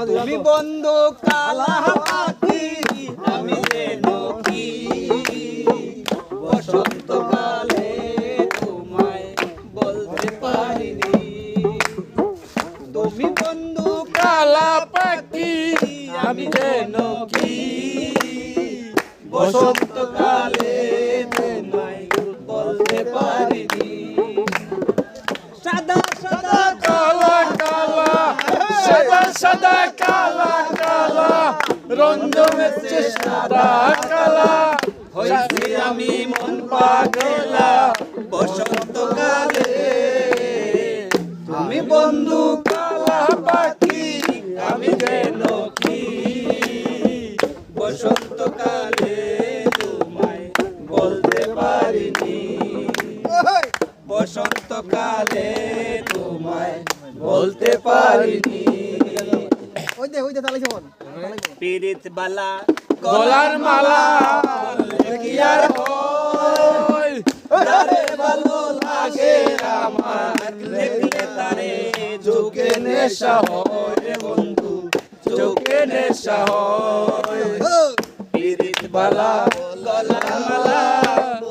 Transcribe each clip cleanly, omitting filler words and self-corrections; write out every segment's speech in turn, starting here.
তুমি বন্ধু কালা পাখি আমি যেন কি বসন্তকালে তোমায় বলতে পারিনি। তুমি বন্ধু কালা পাখি আমি যেন কি বসন্তকালে তোমায় বলতে পারিনি। সাদা সাদা কালা কালা সাদা সাদা কালা কালা রঞ্জনের সাদা কালা হইছি আমি মন পাগলা বসন্তকালে। তুমি বন্ধু কালা পাখি আমি যেন কি বসন্তকালে তোমায় বলতে পারিনি। বসন্তকালে তোমায় বলতে পারিনি। পিরিত বালা গলার মালা কি আর হয় তারে ভালো লাগে আমার দেখলে তারে চোখে নেশা হয় রে বন্ধু চোখে নেশা হয়। পিরিত বালা গলার মালা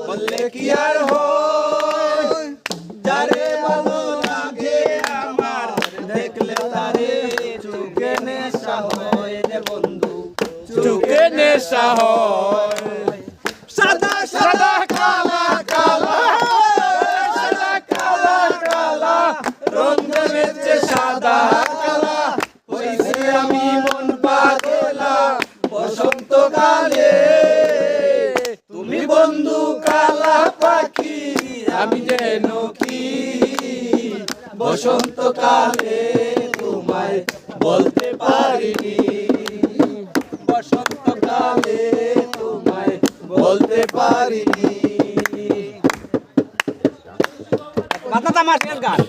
বললে কি আর হয় যারে ভালো লাগে আমার দেখলে তারে চোখে নেশা হয় রে বন্ধু চোখে নেশা হয়। সাদা সাদা কালা কালা সাদা কালা কালা রঞ্জনের সাদা কালা হইছি আমি মন পাগলা বসন্তকালে। তুমি বন্ধু কালা পাখি আমি যেন কি বসন্তকালে তোমায় বলতে পারিনি। বসন্তকালে তোমায় বলতে পারিনি। মাথা তামাশের গান।